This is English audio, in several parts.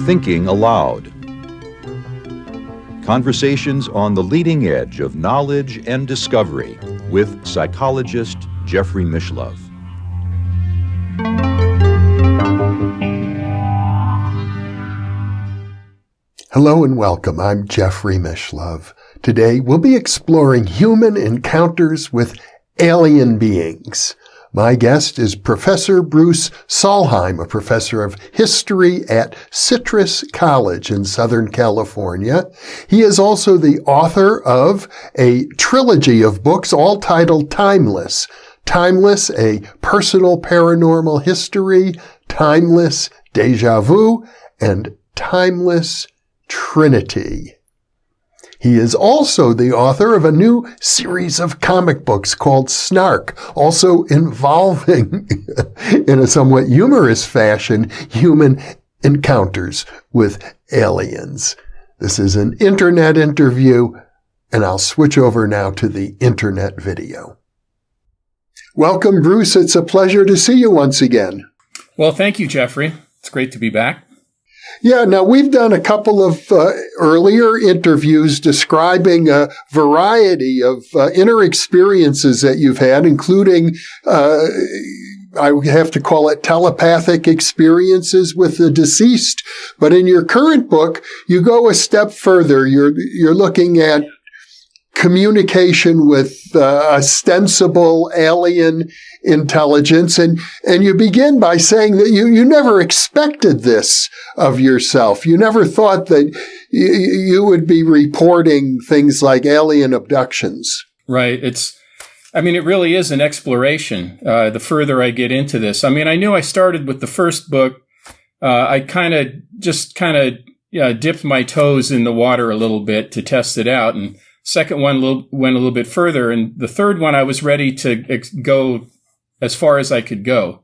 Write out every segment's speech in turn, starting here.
Thinking Aloud. Conversations on the leading edge of knowledge and discovery with psychologist Jeffrey Mishlove. Hello and welcome. I'm Jeffrey Mishlove. Today we'll be exploring human encounters with alien beings. My guest is Professor Bruce Solheim, a professor of history at Citrus College in Southern California. He is also the author of a trilogy of books, all titled Timeless. Timeless, A Personal Paranormal History, Timeless, Deja Vu, and Timeless Trinity. He is also the author of a new series of comic books called Snark, also involving, in a somewhat humorous fashion, human encounters with aliens. This is an internet interview, and I'll switch over now to the internet video. Welcome, Bruce. It's a pleasure to see you once again. Well, thank you, Jeffrey. It's great to be back. Yeah, now we've done a couple of earlier interviews describing a variety of inner experiences that you've had, including, I have to call it telepathic experiences with the deceased. But in your current book, you go a step further. You're looking at communication with ostensible alien intelligence. And you begin by saying that you never expected this of yourself. You never thought that you would be reporting things like alien abductions. Right. It really is an exploration. The further I get into this, I knew I started with the first book. I kind of dipped my toes in the water a little bit to test it out. And second one went a little bit further. And the third one, I was ready to go as far as I could go.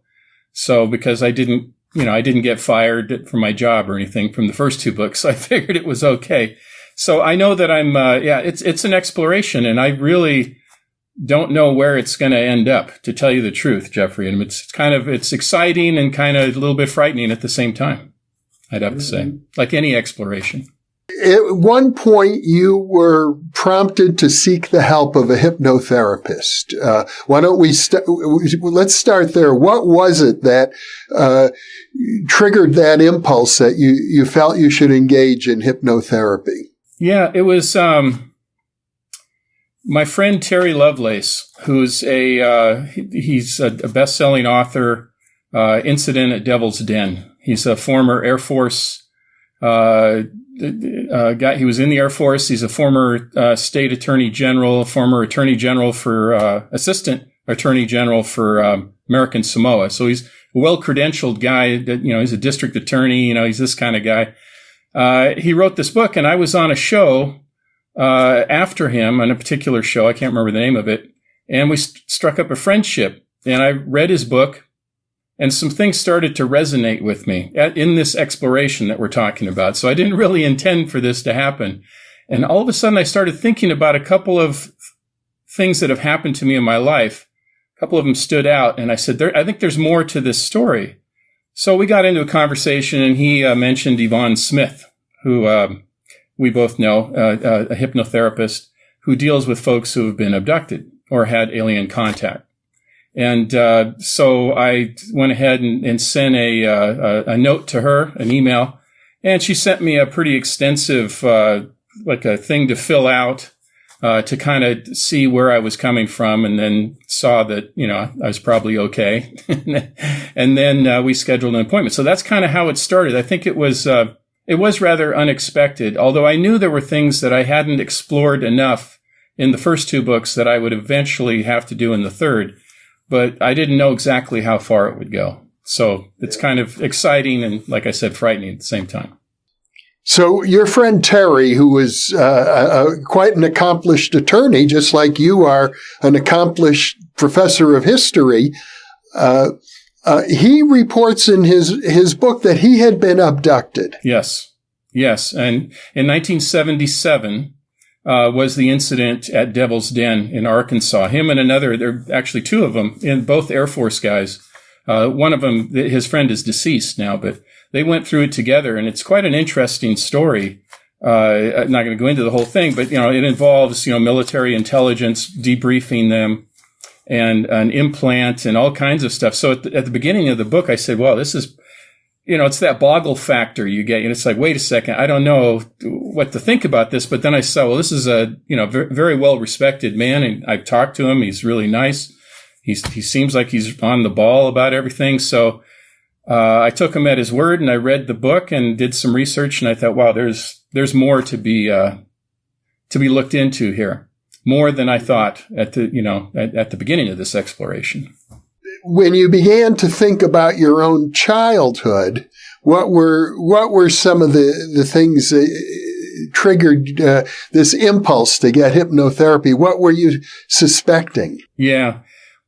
So because I didn't get fired from my job or anything from the first two books, I figured it was okay. So I know that it's an exploration, and I really don't know where it's going to end up, to tell you the truth, Jeffrey. And it's exciting and kind of a little bit frightening at the same time, I'd have to say, like any exploration. At one point, you were prompted to seek the help of a hypnotherapist. Why don't let's start there. What was it that triggered that impulse that you felt you should engage in hypnotherapy? Yeah, it was my friend Terry Lovelace, who's he's a best-selling author, Incident at Devil's Den. He's a former Air Force guy. He was in the Air Force. He's a former state attorney general, former attorney general for assistant attorney general for American Samoa. So he's a well-credentialed guy. He's a district attorney. He's this kind of guy. He wrote this book, and I was on a show after him, on a particular show. I can't remember the name of it. And we struck up a friendship. And I read his book. And some things started to resonate with me in this exploration that we're talking about. So I didn't really intend for this to happen. And all of a sudden, I started thinking about a couple of things that have happened to me in my life. A couple of them stood out. And I said, I think there's more to this story. So we got into a conversation, and he mentioned Yvonnes Smith, who we both know, a hypnotherapist who deals with folks who have been abducted or had alien contact. And so I went ahead and sent a note to her, an email, and she sent me a pretty extensive, like a thing to fill out to kind of see where I was coming from, and then saw that, I was probably okay. And then we scheduled an appointment. So that's kind of how it started. I think it was rather unexpected, although I knew there were things that I hadn't explored enough in the first two books that I would eventually have to do in the third. But I didn't know exactly how far it would go. So it's kind of exciting and, like I said, frightening at the same time. So your friend Terry, who is quite an accomplished attorney, just like you are an accomplished professor of history, he reports in his book that he had been abducted. Yes. And in 1977, was the incident at Devil's Den in Arkansas. Him and another, there are actually two of them, and both Air Force guys. One of them, his friend is deceased now, but they went through it together, and it's quite an interesting story. I'm not going to go into the whole thing, but, it involves, military intelligence debriefing them and an implant and all kinds of stuff. So at the beginning of the book, I said, well, this is, it's that boggle factor you get. And it's like, wait a second, I don't know what to think about this. But then I saw, well, this is a, very well respected man. And I've talked to him. He's really nice. He seems like he's on the ball about everything. So, I took him at his word, and I read the book and did some research. And I thought, wow, there's more to be looked into here. More than I thought at the beginning of this exploration. When you began to think about your own childhood, what were some of the things that triggered this impulse to get hypnotherapy? What were you suspecting? Yeah.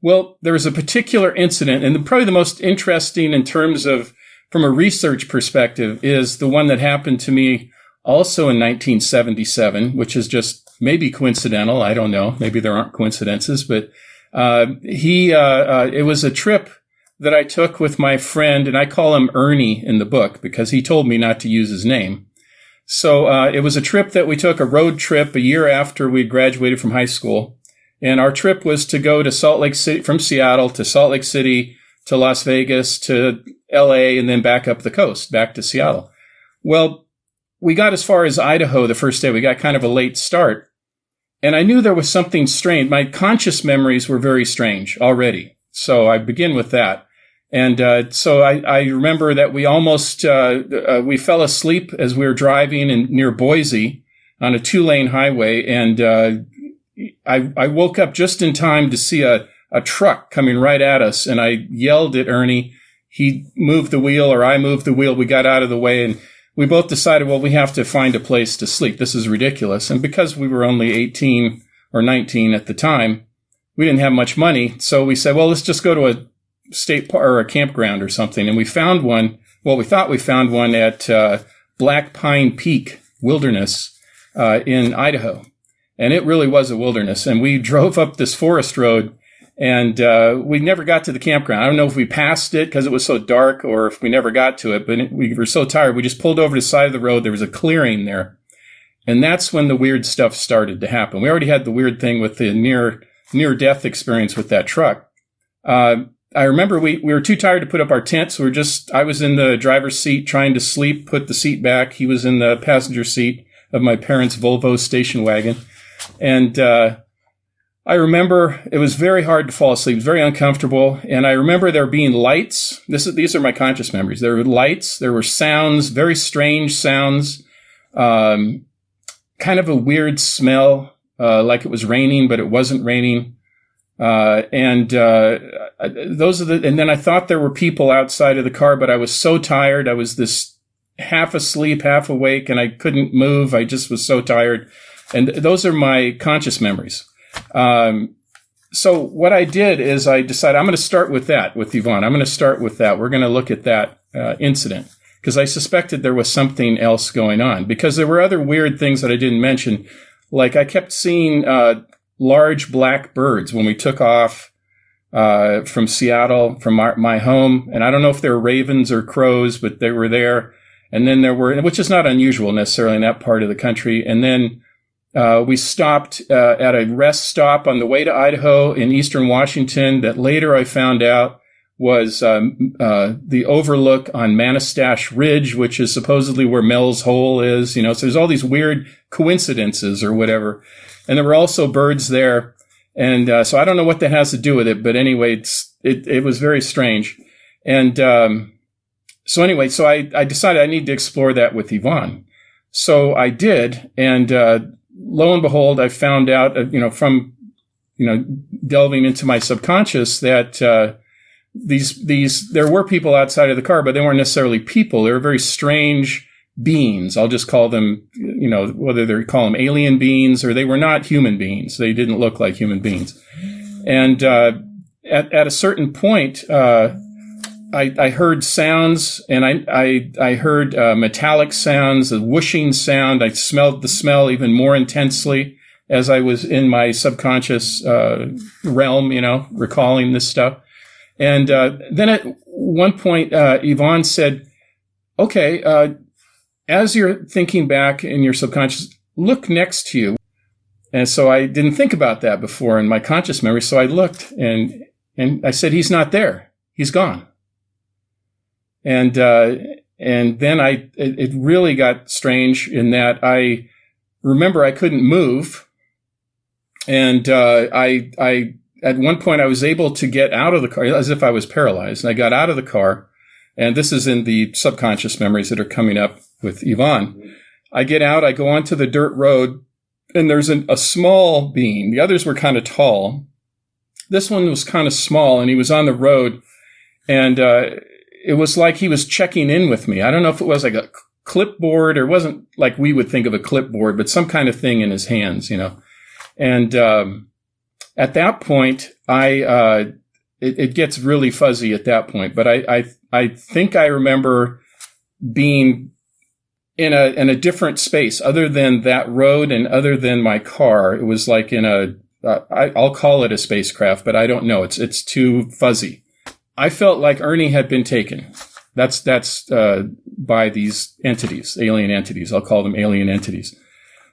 Well, there was a particular incident, and probably the most interesting in terms of, from a research perspective, is the one that happened to me also in 1977, which is just maybe coincidental. I don't know. Maybe there aren't coincidences, but it was a trip that I took with my friend, and I call him Ernie in the book because he told me not to use his name. So it was a trip that we took, a road trip, a year after we graduated from high school. And our trip was to go to Salt Lake City, from Seattle to Salt Lake City, to Las Vegas, to LA, and then back up the coast, back to Seattle. Well, we got as far as Idaho the first day. We got kind of a late start. And I knew there was something strange. My conscious memories were very strange already. So I begin with that. And so I remember that we almost, we fell asleep as we were driving near Boise on a 2-lane highway. And I woke up just in time to see a truck coming right at us. And I yelled at Ernie. He moved the wheel, or I moved the wheel. We got out of the way, and we both decided, well, we have to find a place to sleep. This is ridiculous. And because we were only 18 or 19 at the time, we didn't have much money. So we said, well, let's just go to a state park or a campground or something. And we found one. Well, we thought we found one at Black Pine Peak Wilderness in Idaho. And it really was a wilderness. And we drove up this forest road, and we never got to the campground. I don't know if we passed it because it was so dark, or if we never got to it, but we were so tired. We just pulled over to the side of the road. There was a clearing there. And that's when the weird stuff started to happen. We already had the weird thing with the near-death experience with that truck. I remember we were too tired to put up our tent, so I was in the driver's seat trying to sleep, put the seat back. He was in the passenger seat of my parents' Volvo station wagon. And I remember it was very hard to fall asleep. It was very uncomfortable. And I remember there being lights. These are my conscious memories. There were lights. There were sounds, very strange sounds, kind of a weird smell, like it was raining, but it wasn't raining. And then I thought there were people outside of the car, but I was so tired. I was this half asleep, half awake, and I couldn't move. I just was so tired. And those are my conscious memories. So what I did is I decided I'm going to start with that, with Yvonne. I'm going to start with that. We're going to look at that incident because I suspected there was something else going on, because there were other weird things that I didn't mention. Like I kept seeing large black birds when we took off from Seattle, from my home. And I don't know if they were ravens or crows, but they were there. And then there were, which is not unusual necessarily in that part of the country. And then we stopped at a rest stop on the way to Idaho in eastern Washington that later I found out was the overlook on Manistash Ridge, which is supposedly where Mel's Hole is. So there's all these weird coincidences or whatever. And there were also birds there. And so I don't know what that has to do with it. But anyway, it was very strange. And so I decided I need to explore that with Yvonne. So I did. And lo and behold, I found out, from delving into my subconscious that there were people outside of the car, but they weren't necessarily people. They were very strange beings. I'll just call them, whether they call them alien beings or they were not human beings. They didn't look like human beings. And at a certain point, I heard sounds, and I heard metallic sounds, a whooshing sound. I smelled the smell even more intensely as I was in my subconscious realm, recalling this stuff. And then at one point, Yvonnes said, okay, as you're thinking back in your subconscious, look next to you. And so I didn't think about that before in my conscious memory. So I looked and I said, he's not there. He's gone. And then it really got strange in that I remember I couldn't move. And I at one point I was able to get out of the car as if I was paralyzed. And I got out of the car. And this is in the subconscious memories that are coming up with Yvonne. I get out, I go onto the dirt road, and there's a small being. The others were kind of tall. This one was kind of small, and he was on the road. And it was like he was checking in with me. I don't know if it was like a clipboard, or it wasn't like we would think of a clipboard, but some kind of thing in his hands, And at that point, it gets really fuzzy at that point. But I think I remember being in a different space other than that road and other than my car. It was like in I'll call it a spacecraft, but I don't know. It's too fuzzy. I felt like Ernie had been taken. That's by these entities, alien entities. I'll call them alien entities.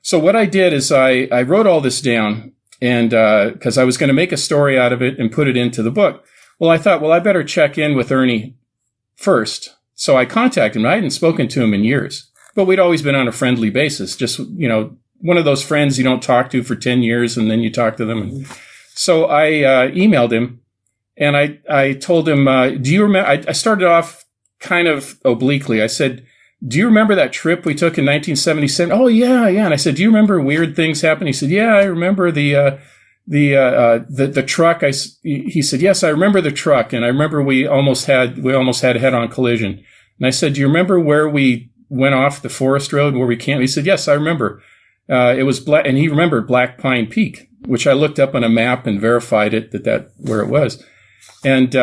So what I did is I wrote all this down, and because I was going to make a story out of it and put it into the book. Well, I thought, I better check in with Ernie first. So I contacted him. I hadn't spoken to him in years, but we'd always been on a friendly basis. Just, one of those friends you don't talk to for 10 years and then you talk to them. And so I emailed him, and I told him, do you remember? I started off kind of obliquely. I said, do you remember that trip we took in 1977? Oh, yeah. And I said, do you remember weird things happened? He said, yeah, I remember the truck. He said, yes, I remember the truck. And I remember we almost had a head-on collision. And I said, do you remember where we went off the forest road where we camped? He said, yes, I remember. It was black, and he remembered Black Pine Peak, which I looked up on a map and verified that where it was. And,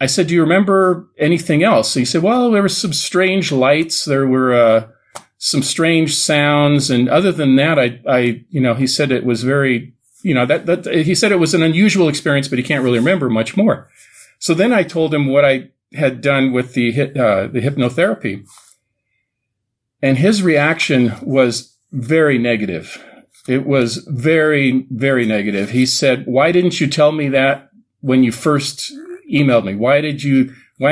I said, do you remember anything else? He said, well, there were some strange lights. There were, some strange sounds. And other than that, he said it was very, he said it was an unusual experience, but he can't really remember much more. So then I told him what I had done with the hypnotherapy. And his reaction was very negative. It was very, very negative. He said, why didn't you tell me that when you first emailed me? Why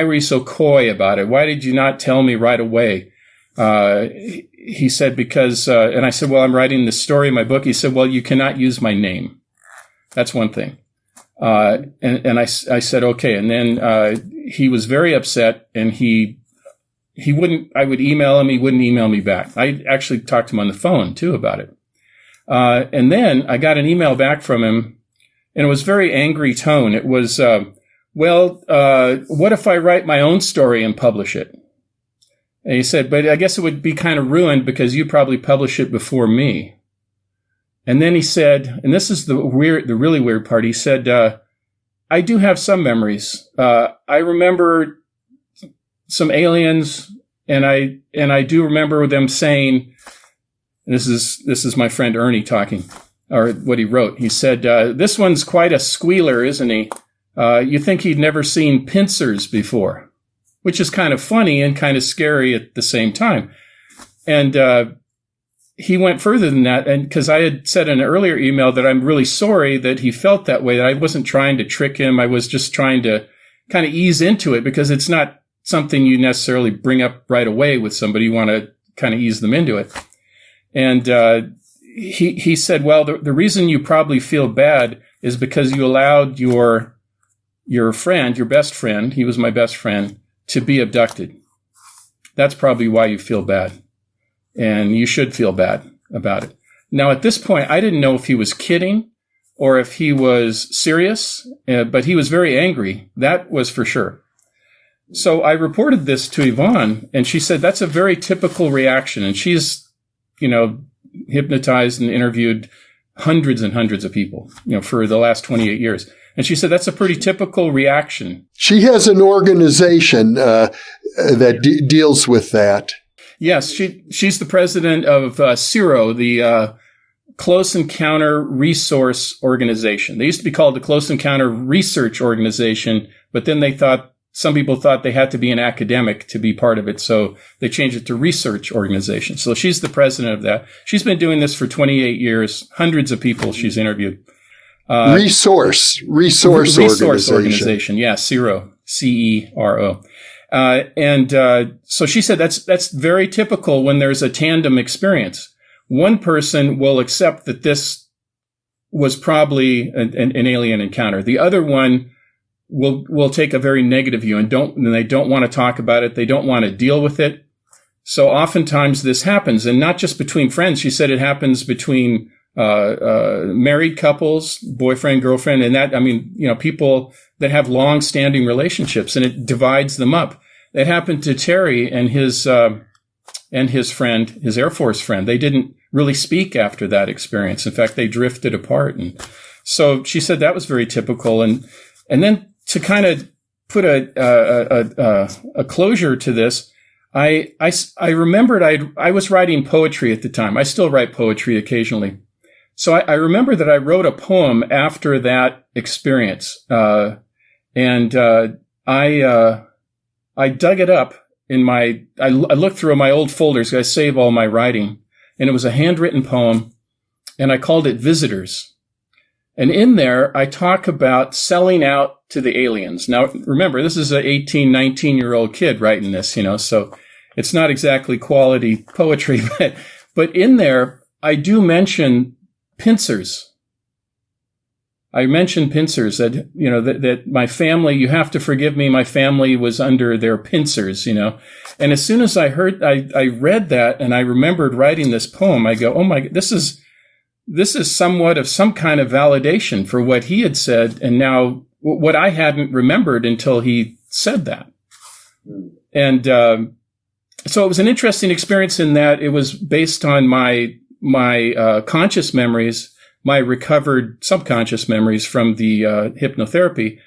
were you so coy about it? Why did you not tell me right away? He said, because, and I said, well, I'm writing this story in my book. He said, well, you cannot use my name. That's one thing. And I said, okay. And then, he was very upset, and I would email him. He wouldn't email me back. I actually talked to him on the phone too about it. And then I got an email back from him, and it was very angry tone. It was, what if I write my own story and publish it? And he said, but I guess it would be kind of ruined because you probably publish it before me. And then he said, and this is the really weird part. He said, I do have some memories. I remember some aliens, and I do remember them saying, this is my friend Ernie talking, or what he wrote. He said, this one's quite a squealer, isn't he? You think he'd never seen pincers before, which is kind of funny and kind of scary at the same time. And he went further than that, and because I had said in an earlier email that I'm really sorry that he felt that way, that I wasn't trying to trick him. I was just trying to kind of ease into it, because it's not something you necessarily bring up right away with somebody. You want to kind of ease them into it. And he said, well, the reason you probably feel bad is because you allowed your friend, your best friend, he was my best friend, to be abducted. That's probably why you feel bad. And you should feel bad about it. Now, at this point, I didn't know if he was kidding or if he was serious, but he was very angry. That was for sure. So I reported this to Yvonne, and she said, that's a very typical reaction. And she's, hypnotized and interviewed hundreds and hundreds of people, for the last 28 years. And she said that's a pretty typical reaction. She has an organization that deals with that. Yes, she's the president of CIRO, the Close Encounter Resource Organization. They used to be called the Close Encounter Research Organization, but then some people thought they had to be an academic to be part of it, so they changed it to Research Organization. So she's the president of that. She's been doing this for 28 years, hundreds of people she's interviewed. Resource Organization. Yeah, CIRO, CERO. So she said that's very typical when there's a tandem experience. One person will accept that this was probably an alien encounter. The other one will take a very negative view and they don't want to talk about it. They don't want to deal with it. So oftentimes this happens, and not just between friends. She said it happens between married couples, boyfriend, girlfriend, and people that have long-standing relationships, and it divides them up. It happened to Terry and his friend, his Air Force friend. They didn't really speak after that experience. In fact, they drifted apart. And so she said that was very typical. And then to kind of put a closure to this, I remembered I was writing poetry at the time. I still write poetry occasionally. So I remember that I wrote a poem after that experience. I dug it up I looked through my old folders. I save all my writing, and it was a handwritten poem, and I called it Visitors. And in there, I talk about selling out to the aliens. Now, remember, this is an 18, 19-year-old kid writing this, so it's not exactly quality poetry, but in there, I do mention pincers. I mentioned pincers that, that my family, you have to forgive me, my family was under their pincers, And as soon as I read that and I remembered writing this poem, I go, oh my, this is somewhat of some kind of validation for what he had said. And now what I hadn't remembered until he said that. And, so it was an interesting experience in that it was based on my conscious memories, my recovered subconscious memories from the hypnotherapy,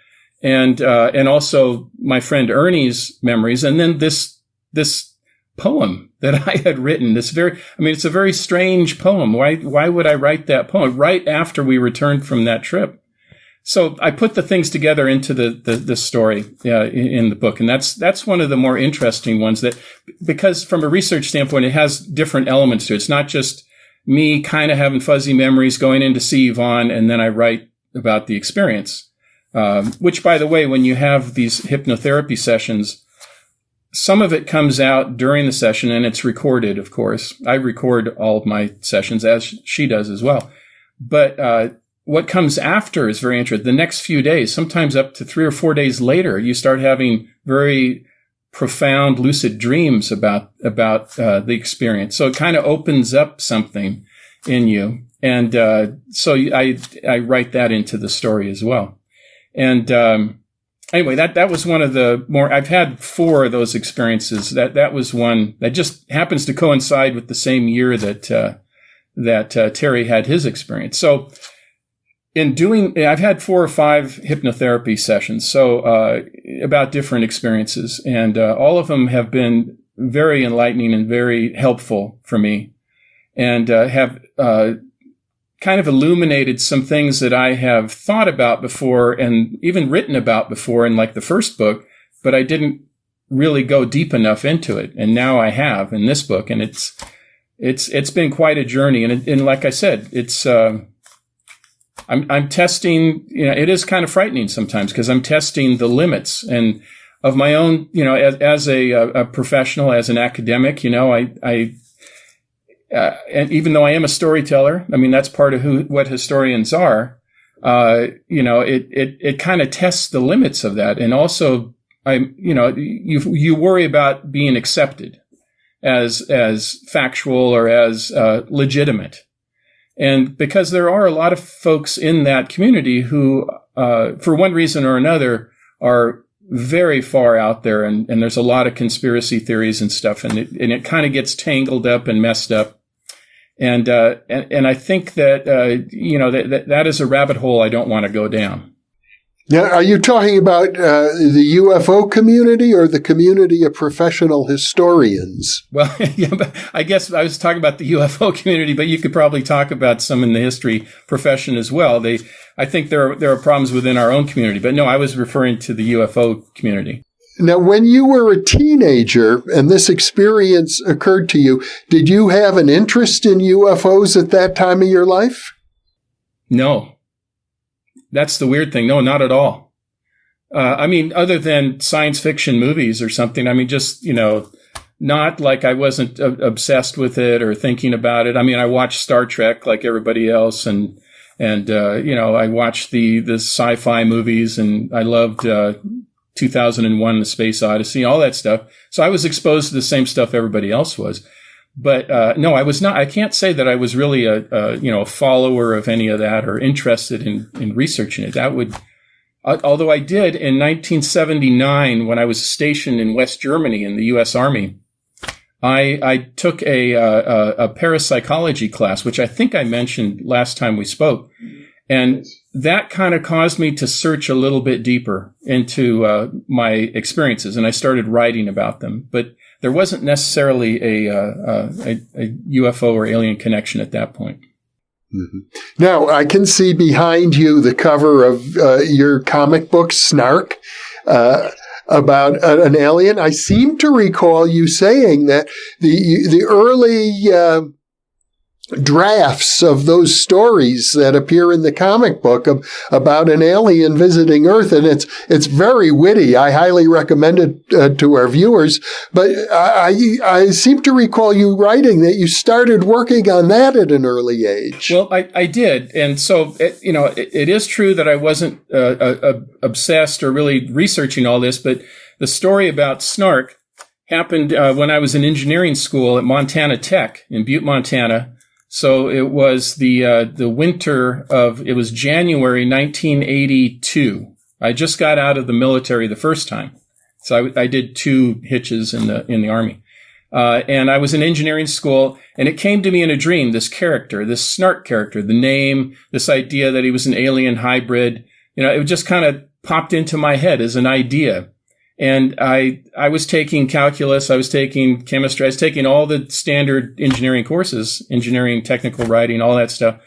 and also my friend Ernie's memories, and then this poem that I had written. It's a very strange poem. Why would I write that poem right after we returned from that trip? So I put the things together into the story in the book, and that's one of the more interesting ones because from a research standpoint, it has different elements to it. It's not just me kind of having fuzzy memories going in to see Yvonnes, and then I write about the experience. Which, by the way, when you have these hypnotherapy sessions, some of it comes out during the session, and it's recorded, of course. I record all of my sessions, as she does as well. But what comes after is very interesting. The next few days, sometimes up to 3 or 4 days later, you start having very profound lucid dreams about the experience. So it kind of opens up something in you. And so I write that into the story as well. And anyway, that was one of the more, I've had 4 of those experiences. That was one that just happens to coincide with the same year that Terry had his experience. So I've had 4 or 5 hypnotherapy sessions, so about different experiences, and all of them have been very enlightening and very helpful for me, and have kind of illuminated some things that I have thought about before and even written about before in like the first book, but I didn't really go deep enough into it, and now I have in this book, and it's been quite a journey, and like I said, it's I'm testing, it is kind of frightening sometimes because I'm testing the limits and of my own, as a professional, as an academic, and even though I am a storyteller, that's part of what historians are, it kind of tests the limits of that. And also you worry about being accepted as factual or as legitimate. And because there are a lot of folks in that community who, for one reason or another, are very far out there, and there's a lot of conspiracy theories and stuff, and it kind of gets tangled up and messed up. And I think that that is a rabbit hole I don't want to go down. Now, are you talking about the UFO community or the community of professional historians? Well, yeah, but I guess I was talking about the UFO community, but you could probably talk about some in the history profession as well. I think there are problems within our own community, but no, I was referring to the UFO community. Now, when you were a teenager and this experience occurred to you, did you have an interest in UFOs at that time of your life? No. That's the weird thing. No, not at all. I mean, other than science fiction movies or something, I mean, just, not like I wasn't obsessed with it or thinking about it. I mean, I watched Star Trek like everybody else and I watched the sci-fi movies and I loved 2001, The Space Odyssey, all that stuff. So I was exposed to the same stuff everybody else was. But no, I was not. I can't say that I was really a follower of any of that or interested in researching it. That would, although I did in 1979 when I was stationed in West Germany in the U.S. Army, I took a parapsychology class, which I think I mentioned last time we spoke, and that kind of caused me to search a little bit deeper into my experiences, and I started writing about them, but there wasn't necessarily a UFO or alien connection at that point. Mm-hmm. Now, I can see behind you the cover of your comic book, Snark, about an alien. I seem to recall you saying that the early drafts of those stories that appear in the comic book about an alien visiting Earth, and it's very witty. I highly recommend it to our viewers. But I seem to recall you writing that you started working on that at an early age. Well, I did, and so it is true that I wasn't obsessed or really researching all this, but the story about Snark happened when I was in engineering school at Montana Tech in Butte, Montana. So it was the winter it was January 1982. I just got out of the military the first time. So I did 2 hitches in the Army. And I was in engineering school, and it came to me in a dream, this character, this Snark character, the name, this idea that he was an alien hybrid. It just kind of popped into my head as an idea. And I was taking calculus, I was taking chemistry, I was taking all the standard engineering courses, engineering, technical writing, all that stuff.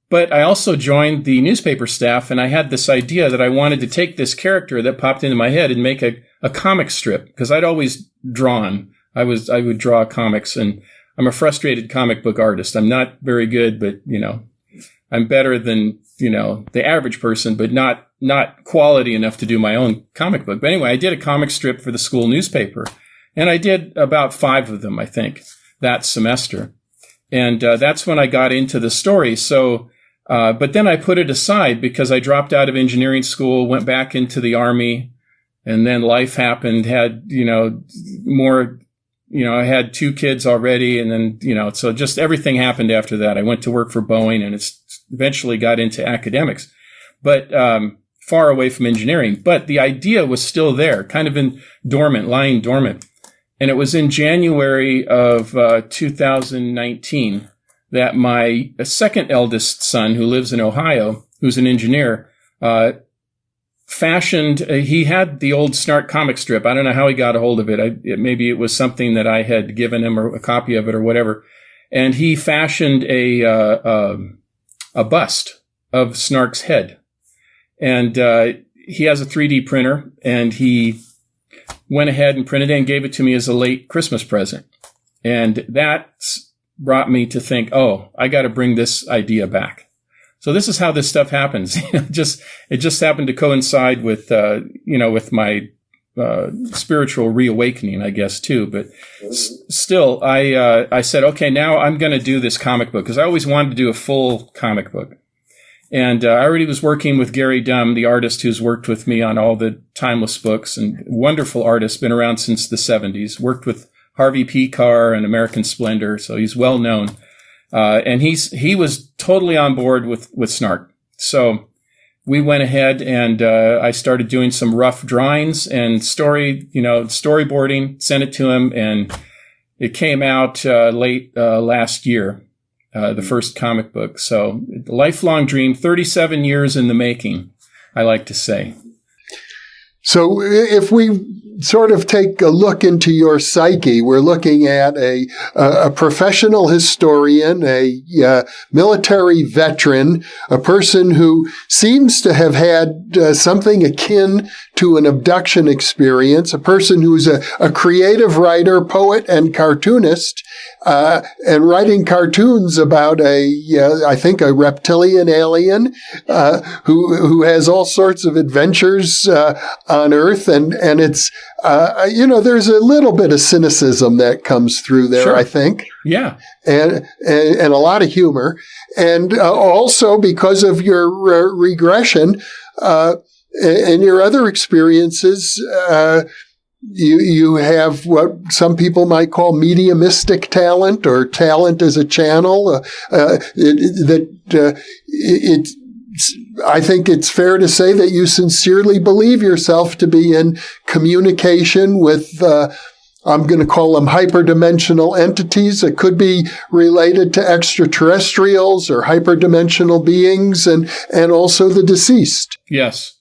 But I also joined the newspaper staff, and I had this idea that I wanted to take this character that popped into my head and make a comic strip, because I'd always drawn. I would draw comics, and I'm a frustrated comic book artist. I'm not very good, but, I'm better than, the average person, but not quality enough to do my own comic book. But anyway, I did a comic strip for the school newspaper, and I did about 5 of them, I think, that semester. And that's when I got into the story. So, but then I put it aside because I dropped out of engineering school, went back into the Army, and then life happened, had, more, I had 2 kids already, and then, so just everything happened after that. I went to work for Boeing, and it's eventually got into academics, but far away from engineering. But the idea was still there, kind of lying dormant. And it was in January of 2019 that my second eldest son, who lives in Ohio, who's an engineer, fashioned, he had the old Snark comic strip. I don't know how he got a hold of it. Maybe it was something that I had given him or a copy of it or whatever. And he fashioned a bust of Snark's head. And he has a 3D printer, and he went ahead and printed it and gave it to me as a late Christmas present. And that brought me to think, I got to bring this idea back. So this is how this stuff happens. It just happened to coincide with, with my spiritual reawakening, I guess, too. But still, I said, okay, now I'm going to do this comic book, because I always wanted to do a full comic book. And I already was working with Gary Dumm, the artist who's worked with me on all the Timeless books, and wonderful artist, been around since the 70s, worked with Harvey P. Carr and American Splendor, so he's well known. And he was totally on board with Snark. So we went ahead and I started doing some rough drawings and storyboarding, sent it to him, and it came out late last year. The first comic book. So lifelong dream, 37 years in the making. I like to say. So if we sort of take a look into your psyche, we're looking at a professional historian, a military veteran, a person who seems to have had something akin to an abduction experience, a person who's a creative writer, poet, and cartoonist, and writing cartoons about I think a reptilian alien, who has all sorts of adventures on Earth, and it's there's a little bit of cynicism that comes through there, Sure. I think. Yeah. And a lot of humor. And also because of your regression and your other experiences, you have what some people might call mediumistic talent or talent as a channel. I think it's fair to say that you sincerely believe yourself to be in communication with, I'm going to call them hyperdimensional entities. It could be related to extraterrestrials or hyperdimensional beings and also the deceased. Yes.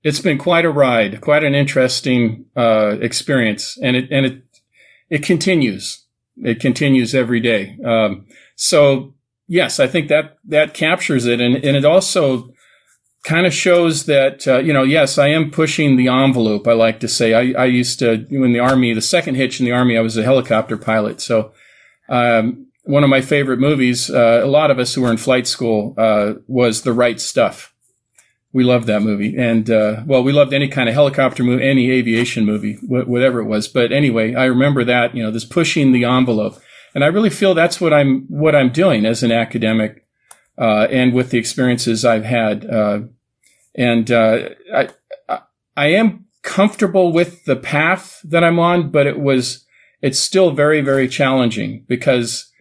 It's been quite a ride, quite an interesting experience, and it continues. It continues every day. So yes, I think that captures it, and it also kind of shows that yes, I am pushing the envelope. I like to say I used to, in the Army, the second hitch in the Army, I was a helicopter pilot. So one of my favorite movies, a lot of us who were in flight school, was The Right Stuff. We loved that movie. And, we loved any kind of helicopter movie, any aviation movie, whatever it was. But anyway, I remember that, this pushing the envelope. And I really feel that's what I'm doing as an academic, and with the experiences I've had. I am comfortable with the path that I'm on, but it's still very, very challenging because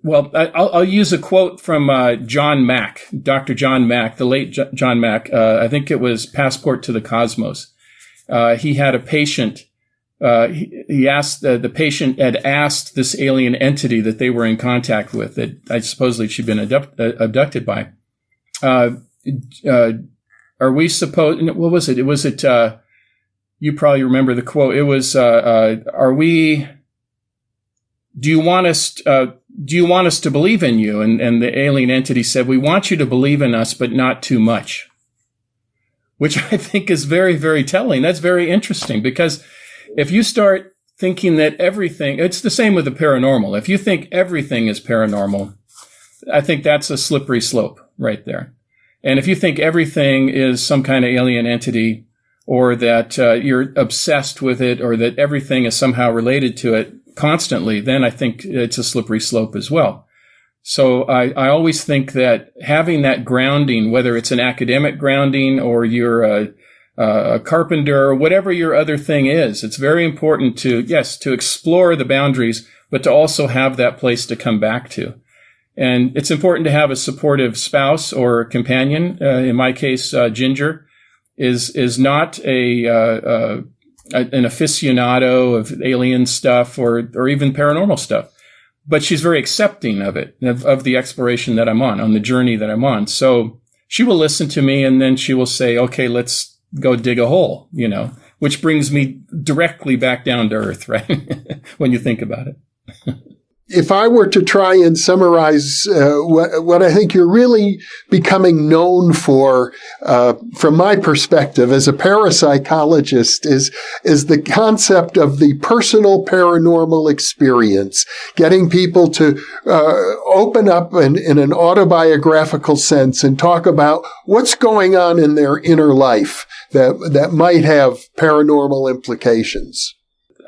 I'll use a quote from John Mack, Dr. John Mack, the late John Mack. I think it was Passport to the Cosmos. He had a patient. He asked, the patient had asked this alien entity that they were in contact with, that supposedly she'd been abducted by. Are we supposed, what was it? You probably remember the quote. It was, do you want us to believe in you? And the alien entity said, we want you to believe in us, but not too much. Which I think is very, very telling. That's very interesting because if you start thinking that everything, it's the same with the paranormal. If you think everything is paranormal, I think that's a slippery slope right there. And if you think everything is some kind of alien entity, or that you're obsessed with it, or that everything is somehow related to it constantly, then I think it's a slippery slope as well. So I always think that having that grounding, whether it's an academic grounding or you're a carpenter or whatever your other thing is, it's very important to explore the boundaries, but to also have that place to come back to. And it's important to have a supportive spouse or companion. In my case, Ginger is not an aficionado of alien stuff or even paranormal stuff, but she's very accepting of it, of the exploration that I'm on the journey that I'm on. So she will listen to me, and then she will say, okay, let's go dig a hole, which brings me directly back down to earth, right? When you think about it. If I were to try and summarize what I think you're really becoming known for, from my perspective as a parapsychologist, is the concept of the personal paranormal experience, getting people to open up in an autobiographical sense and talk about what's going on in their inner life that might have paranormal implications.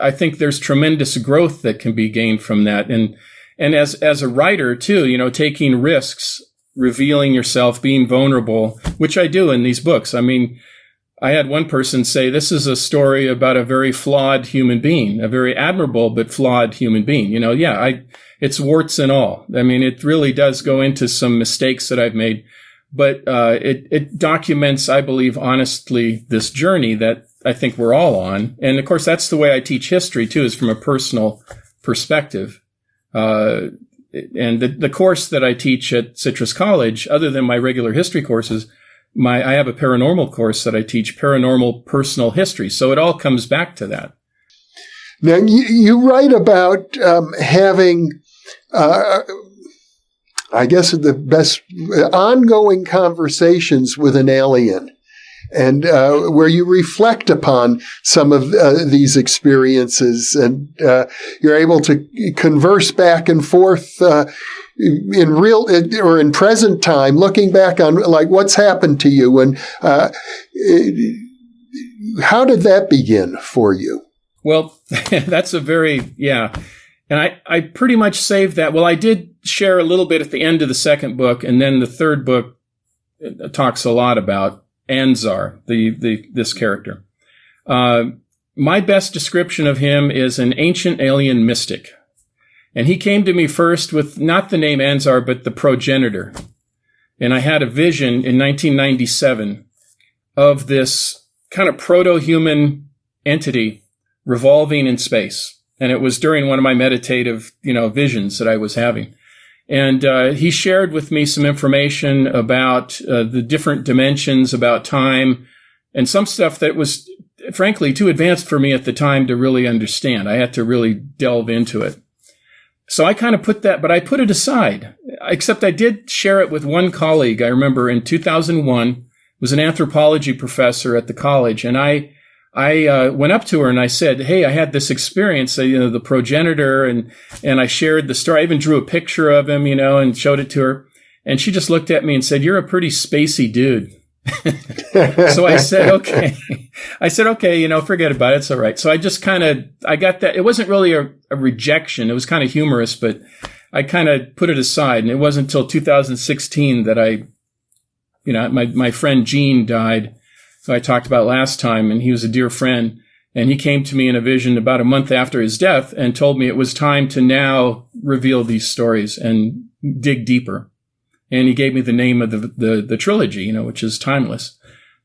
I think there's tremendous growth that can be gained from that. And as a writer too, taking risks, revealing yourself, being vulnerable, which I do in these books. I mean, I had one person say, this is a story about a very flawed human being, a very admirable but flawed human being. It's warts and all. I mean, it really does go into some mistakes that I've made, but it documents, I believe, honestly, this journey that I think we're all on. And of course, that's the way I teach history too, is from a personal perspective. And the course that I teach at Citrus College, other than my regular history courses, I have a paranormal course that I teach, paranormal personal history. So it all comes back to that. Now, you write about having, I guess, the best ongoing conversations with an alien, and where you reflect upon some of these experiences, and you're able to converse back and forth in real or in present time, looking back on like what's happened to you, and how did that begin for you? Well, that's and I pretty much saved that. Well, I did share a little bit at the end of the second book, and then the third book talks a lot about Anzar, this character. My best description of him is an ancient alien mystic. And he came to me first with not the name Anzar, but the progenitor. And I had a vision in 1997 of this kind of proto-human entity revolving in space. And it was during one of my meditative, visions that I was having. And he shared with me some information about the different dimensions, about time, and some stuff that was, frankly, too advanced for me at the time to really understand. I had to really delve into it. So I kind of I put it aside, except I did share it with one colleague. I remember in 2001, was an anthropology professor at the college. And I went up to her and I said, hey, I had this experience, the progenitor, and I shared the story. I even drew a picture of him, and showed it to her. And she just looked at me and said, you're a pretty spacey dude. So I said, okay. Forget about it. It's all right. So I just I got that. It wasn't really a rejection. It was kind of humorous, but I kind of put it aside. And it wasn't until 2016 that my friend Gene died, who I talked about last time, and he was a dear friend. And he came to me in a vision about a month after his death and told me it was time to now reveal these stories and dig deeper. And he gave me the name of the trilogy, which is timeless.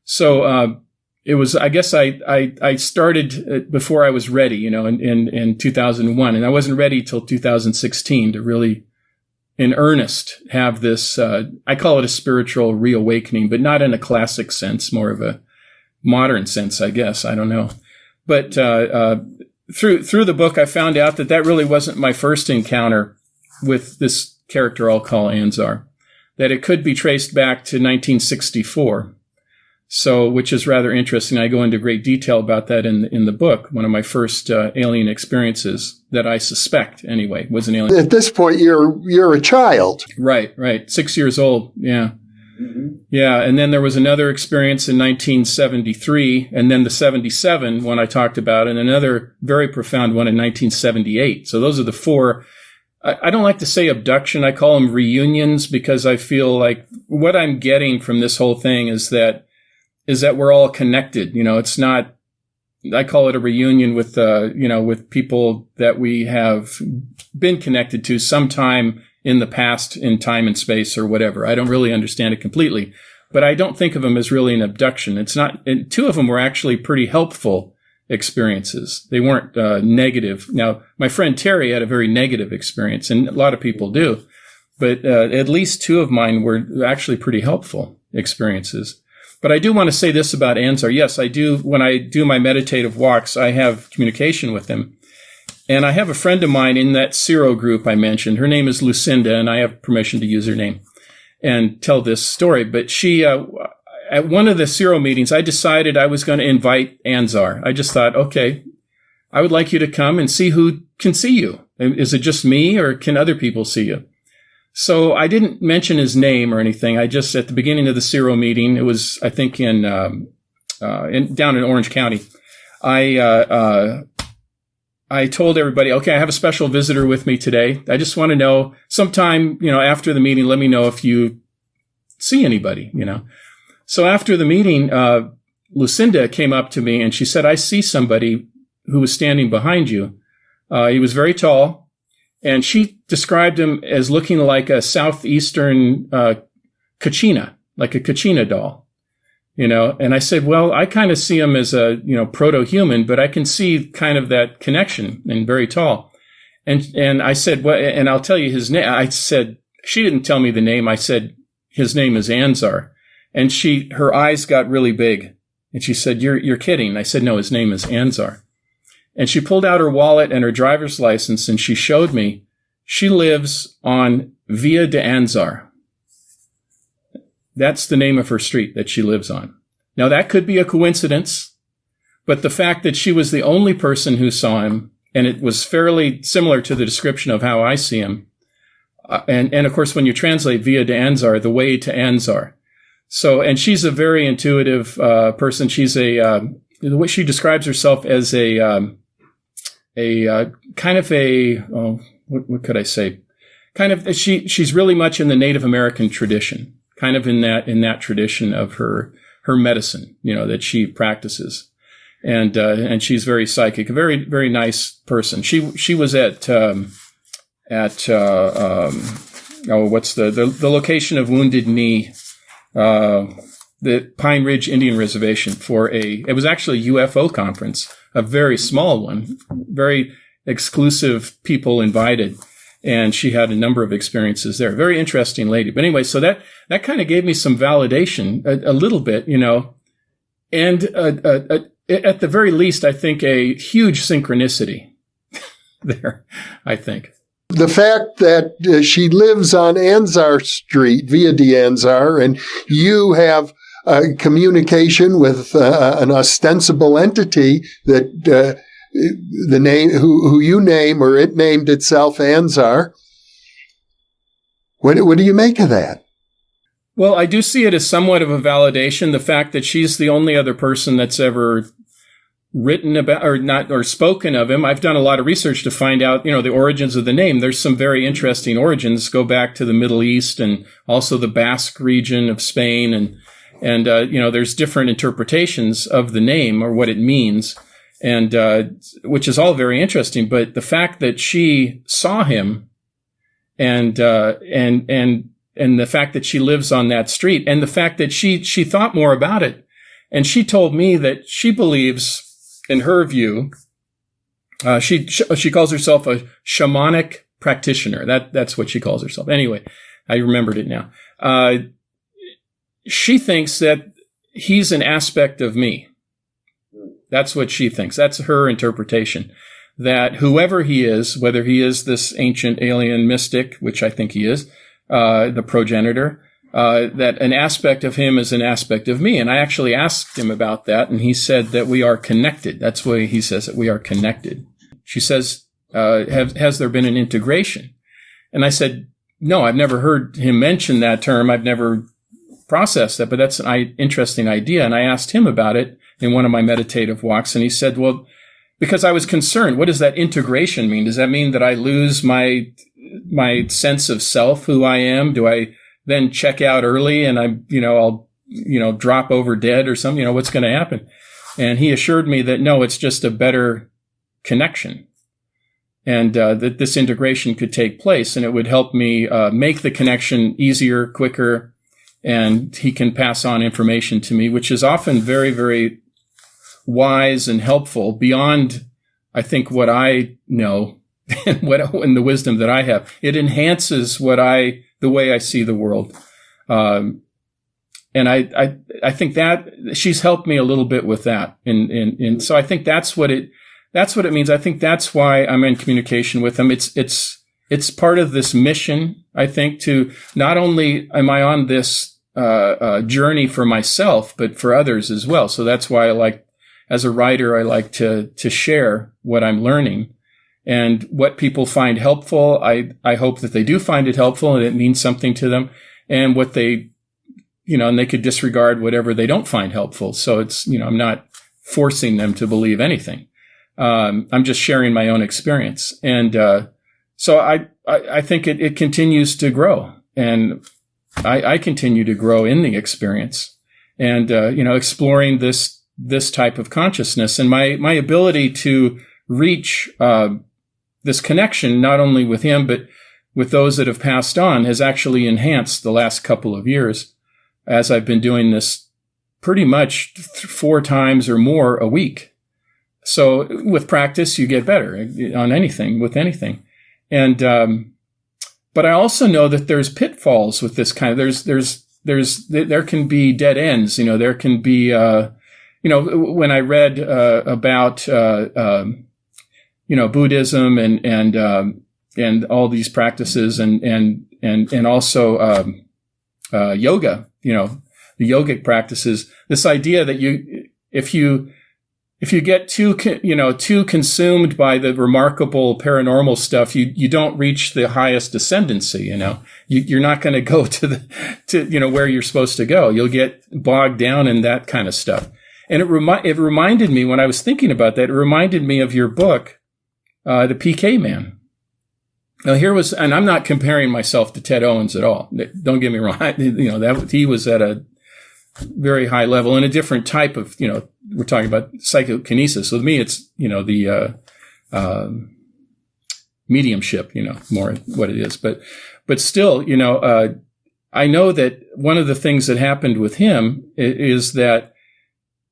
So it was, I guess I started before I was ready, in 2001. And I wasn't ready till 2016 to really, in earnest, have this, I call it a spiritual reawakening, but not in a classic sense, more of a modern sense, I guess. I don't know. But through the book, I found out that really wasn't my first encounter with this character I'll call Anzar. That it could be traced back to 1964. So, which is rather interesting. I go into great detail about that in the book. One of my first alien experiences that I suspect, anyway, was an alien. At this point, you're a child. Right. 6 years old. Yeah. Mm-hmm. Yeah. And then there was another experience in 1973, and then the 77 one I talked about, and another very profound one in 1978. So those are the four. I don't like to say abduction. I call them reunions, because I feel like what I'm getting from this whole thing is that we're all connected. It's not, I call it a reunion with, with people that we have been connected to sometime in the past, in time and space or whatever. I don't really understand it completely, but I don't think of them as really an abduction. It's not, and two of them were actually pretty helpful experiences. They weren't negative. Now, my friend Terry had a very negative experience, and a lot of people do, but at least two of mine were actually pretty helpful experiences. But I do want to say this about Anzar. Yes, I do. When I do my meditative walks, I have communication with him. And I have a friend of mine in that Zero group I mentioned. Her name is Lucinda, and I have permission to use her name and tell this story. But she, at one of the Zero meetings, I decided I was going to invite Anzar. I just thought, okay, I would like you to come and see who can see you. Is it just me, or can other people see you? So I didn't mention his name or anything. I just, at the beginning of the Zero meeting, it was, I think, down in Orange County, I told everybody, okay, I have a special visitor with me today. I just want to know sometime, after the meeting, let me know if you see anybody, So after the meeting, Lucinda came up to me and she said, I see somebody who was standing behind you. He was very tall, and she described him as looking like a southeastern Kachina, like a Kachina doll, And I said, well, I kind of see him as a, proto-human, but I can see kind of that connection, and very tall. And I said, well, and I'll tell you his name. I said, she didn't tell me the name. I said, his name is Anzar. And her eyes got really big. And she said, you're kidding. I said, no, his name is Anzar. And she pulled out her wallet and her driver's license, and she showed me she lives on Via de Anzar. That's the name of her street that she lives on. Now, that could be a coincidence, but the fact that she was the only person who saw him, and it was fairly similar to the description of how I see him. And of course, when you translate Via de Anzar, the way to Anzar. So, and she's a very intuitive person. She's the way she describes herself as a kind of what could I say? Kind of, she's really much in the Native American tradition, kind of in that tradition of her medicine, that she practices. And she's very psychic, a very, very nice person. She was at what's the location of Wounded Knee, the Pine Ridge Indian Reservation it was actually a UFO conference, a very small one, very exclusive people invited. And she had a number of experiences there. Very interesting lady. But anyway, so that kind of gave me some validation a little bit, and at the very least, I think a huge synchronicity there, I think. The fact that she lives on Anzar Street, Via de Anzar, and you have communication with an ostensible entity that the name who you name, or it named itself Anzar. What do you make of that? Well, I do see it as somewhat of a validation. The fact that she's the only other person that's ever written about or spoken of him. I've done a lot of research to find out, the origins of the name. There's some very interesting origins, go back to the Middle East and also the Basque region of Spain. And there's different interpretations of the name or what it means. And, which is all very interesting. But the fact that she saw him and the fact that she lives on that street, and the fact that she thought more about it. And she told me that she believes, in her view, she calls herself a shamanic practitioner. That's what she calls herself. Anyway, I remembered it now. She thinks that he's an aspect of me. That's what she thinks. That's her interpretation. That whoever he is, whether he is this ancient alien mystic, which I think he is, the progenitor, that an aspect of him is an aspect of me. And I actually asked him about that, and he said that we are connected. That's why he says that we are connected. She says, has there been an integration? And I said, no, I've never heard him mention that term. I've never processed that, but that's an interesting idea. And I asked him about it in one of my meditative walks, and he said, well, because I was concerned, what does that integration mean? Does that mean that I lose my sense of self, who I am? Do I then check out early and I'll drop over dead or something? What's going to happen? And he assured me that no, it's just a better connection, and that this integration could take place, and it would help me make the connection easier, quicker, and he can pass on information to me, which is often very, very wise and helpful beyond, I think, what I know and the wisdom that I have. It enhances the way I see the world. And I think that she's helped me a little bit with that. And so I think that's what it means. I think that's why I'm in communication with him. It's part of this mission, I think, to not only am I on this journey for myself, but for others as well. So that's why as a writer, I like to share what I'm learning and what people find helpful. I hope that they do find it helpful and it means something to them, and what they, and they could disregard whatever they don't find helpful. So it's, I'm not forcing them to believe anything. I'm just sharing my own experience. And, so I think it continues to grow, and I continue to grow in the experience, and, exploring this type of consciousness, and my ability to reach, this connection, not only with him, but with those that have passed on, has actually enhanced the last couple of years, as I've been doing this pretty much 4 times or more a week. So with practice, you get better on with anything. And, but I also know that there's pitfalls with this kind of, there's there can be dead ends. There can be, when I read about Buddhism and all these practices and also yoga, the yogic practices, this idea that if you get too consumed by the remarkable paranormal stuff, you don't reach the highest ascendancy. You're not going to go to where you're supposed to go. You'll get bogged down in that kind of stuff. And it reminded me, when I was thinking about that, it reminded me of your book, The PK Man. Now and I'm not comparing myself to Ted Owens at all. Don't get me wrong. He was at a very high level in a different type of, we're talking about psychokinesis. With me, it's, the mediumship, more what it is. But still, I know that one of the things that happened with him is that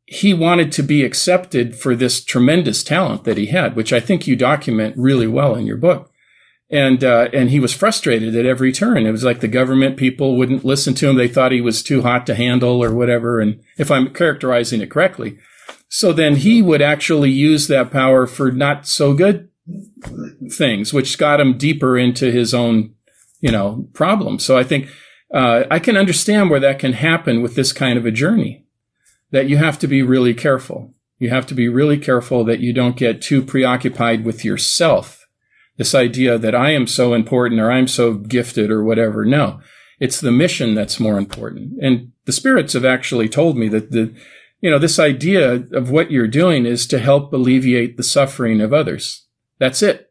he wanted to be accepted for this tremendous talent that he had, which I think you document really well in your book. And he was frustrated at every turn. It was like the government people wouldn't listen to him. They thought he was too hot to handle or whatever. And if I'm characterizing it correctly. So then he would actually use that power for not so good things, which got him deeper into his own, problem. So I think, I can understand where that can happen with this kind of a journey, that you have to be really careful. You have to be really careful that you don't get too preoccupied with yourself. This idea that I am so important or I'm so gifted or whatever. No, it's the mission that's more important. And the spirits have actually told me that this idea of what you're doing is to help alleviate the suffering of others. That's it.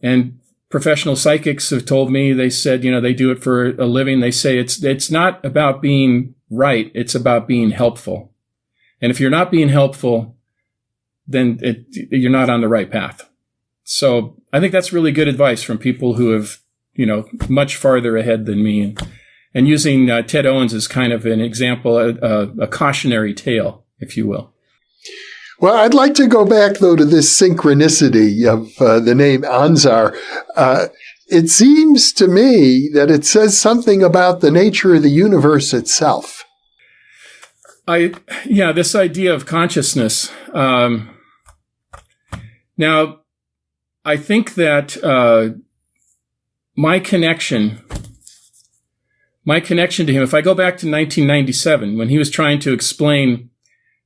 And professional psychics have told me, they said, they do it for a living. They say it's not about being right. It's about being helpful. And if you're not being helpful, then you're not on the right path. So I think that's really good advice from people who have, much farther ahead than me, and using Ted Owens as kind of an example, a cautionary tale, if you will. Well, I'd like to go back, though, to this synchronicity of the name Anzar. It seems to me that it says something about the nature of the universe itself. This idea of consciousness. Now, I think that my connection to him, if I go back to 1997, when he was trying to explain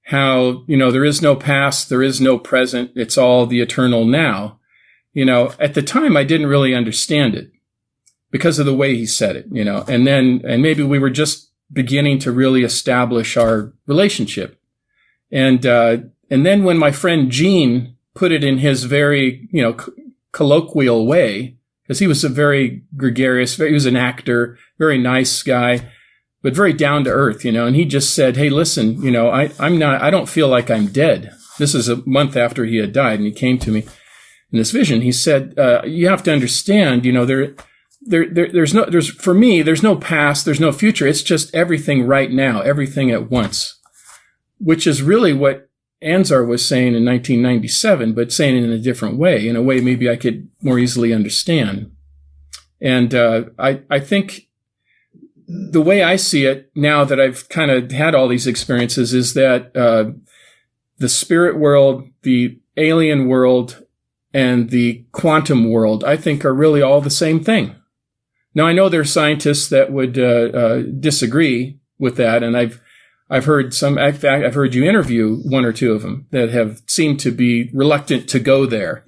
how, there is no past, there is no present, it's all the eternal now, at the time I didn't really understand it because of the way he said it, and maybe we were just beginning to really establish our relationship. And then when my friend Gene put it in his very, colloquial way, because he was a very gregarious, he was an actor, very nice guy, but very down to earth, and he just said, hey, listen, I don't feel like I'm dead. This is a month after he had died, and he came to me in this vision. He said, you have to understand, there's no past, there's no future. It's just everything right now, everything at once, which is really what Anzar was saying in 1997, but saying it in a different way, in a way maybe I could more easily understand. And I think the way I see it now that I've kind of had all these experiences is that the spirit world, the alien world, and the quantum world, I think, are really all the same thing. Now, I know there are scientists that would disagree with that, and I've heard I've heard you interview one or two of them that have seemed to be reluctant to go there.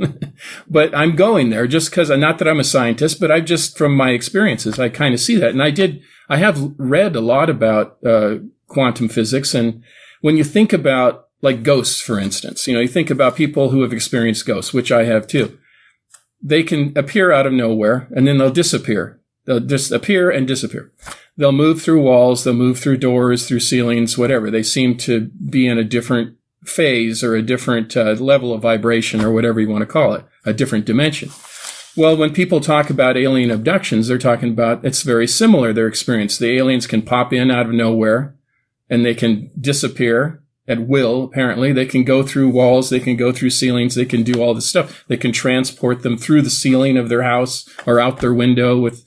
But I'm going there just because, not that I'm a scientist, but from my experiences, I kind of see that. And I have read a lot about quantum physics. And when you think about like ghosts, for instance, you think about people who have experienced ghosts, which I have too. They can appear out of nowhere and then they'll disappear. They'll just appear and disappear. They'll move through walls, they'll move through doors, through ceilings, whatever. They seem to be in a different phase or a different level of vibration or whatever you want to call it, a different dimension. Well, when people talk about alien abductions, they're talking about, it's very similar, their experience. The aliens can pop in out of nowhere and they can disappear at will, apparently. They can go through walls, they can go through ceilings, they can do all this stuff. They can transport them through the ceiling of their house or out their window with,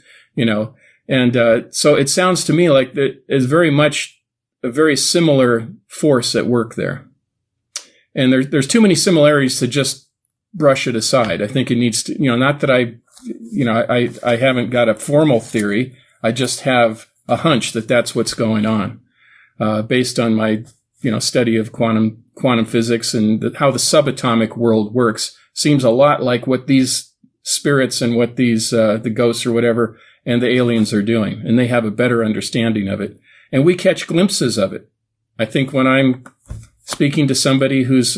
And so it sounds to me like that is very much a very similar force at work there. And there's too many similarities to just brush it aside. I think it needs to, not that I haven't got a formal theory. I just have a hunch that that's what's going on, based on my, study of quantum physics and how the subatomic world works. Seems a lot like what these spirits and what these, the ghosts or whatever, and the aliens are doing. And they have a better understanding of it. And we catch glimpses of it. I think when I'm speaking to somebody who's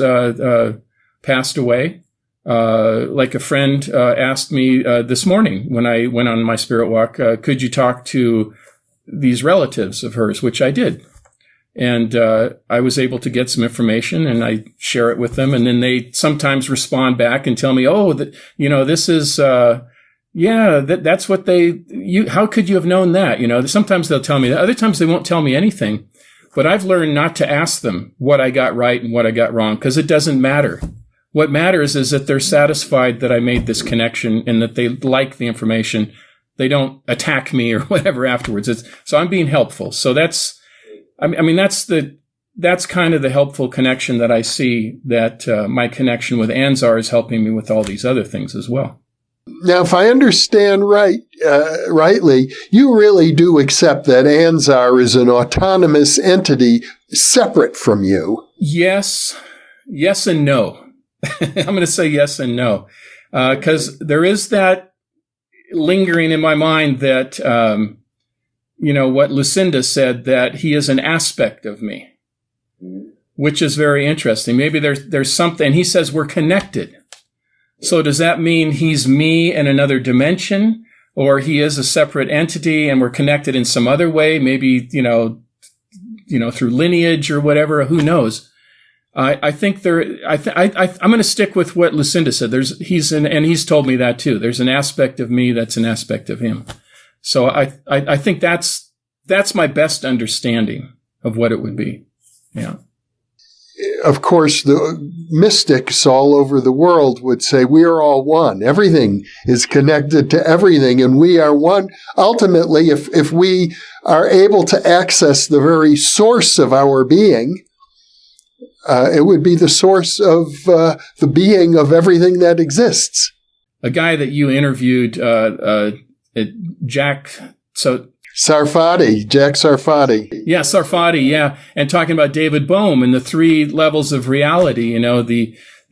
passed away, like a friend asked me this morning when I went on my spirit walk, could you talk to these relatives of hers, which I did. And I was able to get some information, and I share it with them. And then they sometimes respond back and tell me, oh, this is... that's what how could you have known that? Sometimes they'll tell me that. Other times they won't tell me anything. But I've learned not to ask them what I got right and what I got wrong, because it doesn't matter. What matters is that they're satisfied that I made this connection and that they like the information. They don't attack me or whatever afterwards. So I'm being helpful. So that's kind of the helpful connection that I see, that my connection with Anzar is helping me with all these other things as well. Now, if I understand rightly, you really do accept that Anzar is an autonomous entity separate from you. Yes and no. I'm going to say yes and no, because there is that lingering in my mind that, what Lucinda said, that he is an aspect of me, which is very interesting. Maybe there's something, and he says we're connected. So does that mean he's me in another dimension, or he is a separate entity and we're connected in some other way? Maybe, through lineage or whatever, who knows? I think I'm going to stick with what Lucinda said. And he's told me that too. There's an aspect of me that's an aspect of him. So I think that's my best understanding of what it would be. Yeah. Of course, the mystics all over the world would say we are all one. Everything is connected to everything, and we are one. Ultimately, if we are able to access the very source of our being, it would be the source of the being of everything that exists. A guy that you interviewed, Jack Sarfati, Jack Sarfati. Yeah, Sarfati, yeah. And talking about David Bohm and the three levels of reality,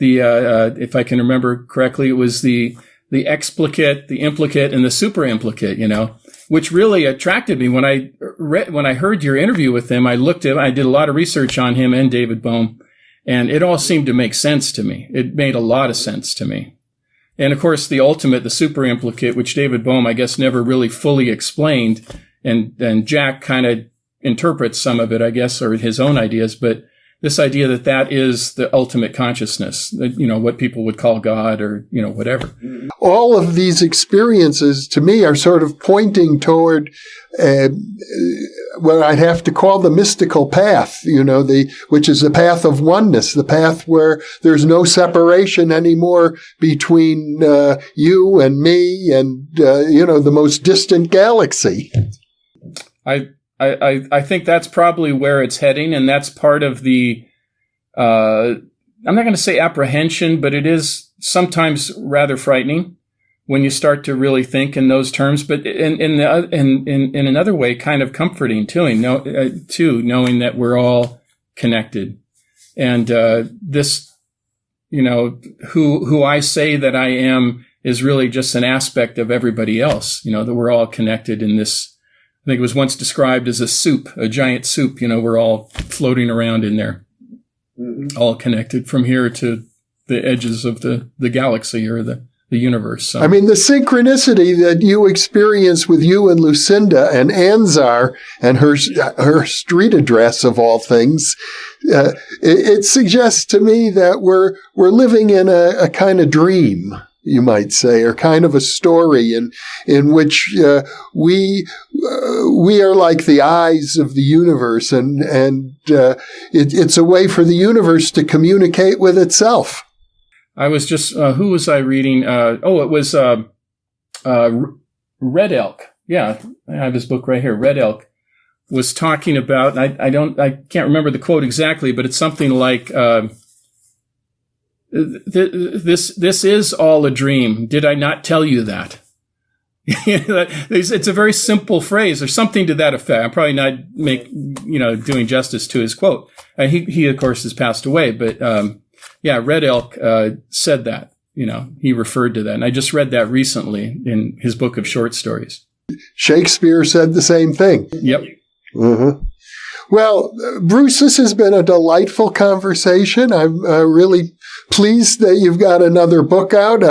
if I can remember correctly, it was the explicate, the implicate, and the superimplicate, which really attracted me. When I heard your interview with him, I did a lot of research on him and David Bohm, and it all seemed to make sense to me. It made a lot of sense to me. And of course, the ultimate, the superimplicate, which David Bohm, I guess, never really fully explained. And Jack kind of interprets some of it, I guess, or his own ideas. But this idea that is the ultimate consciousness, what people would call God or, whatever. All of these experiences, to me, are sort of pointing toward what I'd have to call the mystical path, which is the path of oneness, the path where there's no separation anymore between you and me and, the most distant galaxy. I think that's probably where it's heading, and that's part of the, I'm not going to say apprehension, but it is sometimes rather frightening when you start to really think in those terms, but in another way, kind of comforting too, knowing that we're all connected. And this, who I say that I am is really just an aspect of everybody else, that we're all connected in this. I think it was once described as a giant soup. We're all floating around in there, all connected from here to the edges of the galaxy or the universe. So. I mean, the synchronicity that you experience with you and Lucinda and Anzar and her street address of all things, it suggests to me that we're living in a kind of dream, you might say, or kind of a story in which we are like the eyes of the universe, and it's a way for the universe to communicate with itself. I was just, who was I reading? It was Red Elk. yeah, I have his book right here, Red Elk, was talking about, and I can't remember the quote exactly, but it's something like, this is all a dream. Did I not tell you that? It's a very simple phrase or something to that effect. I'm probably not doing justice to his quote. He of course has passed away, but, Red Elk, said that, he referred to that. And I just read that recently in his book of short stories. Shakespeare said the same thing. Yep. Mm-hmm. Well, Bruce, this has been a delightful conversation. I'm really pleased that you've got another book out.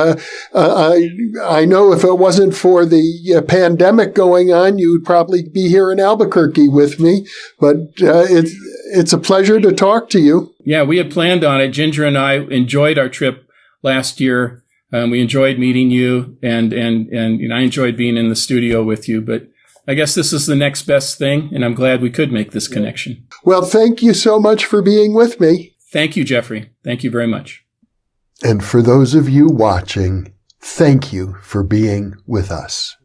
I know if it wasn't for the pandemic going on, you would probably be here in Albuquerque with me. But it's a pleasure to talk to you. Yeah, we had planned on it. Ginger and I enjoyed our trip last year. We enjoyed meeting you, and I enjoyed being in the studio with you. But I guess this is the next best thing, and I'm glad we could make this connection. Well, thank you so much for being with me. Thank you, Jeffrey. Thank you very much. And for those of you watching, thank you for being with us.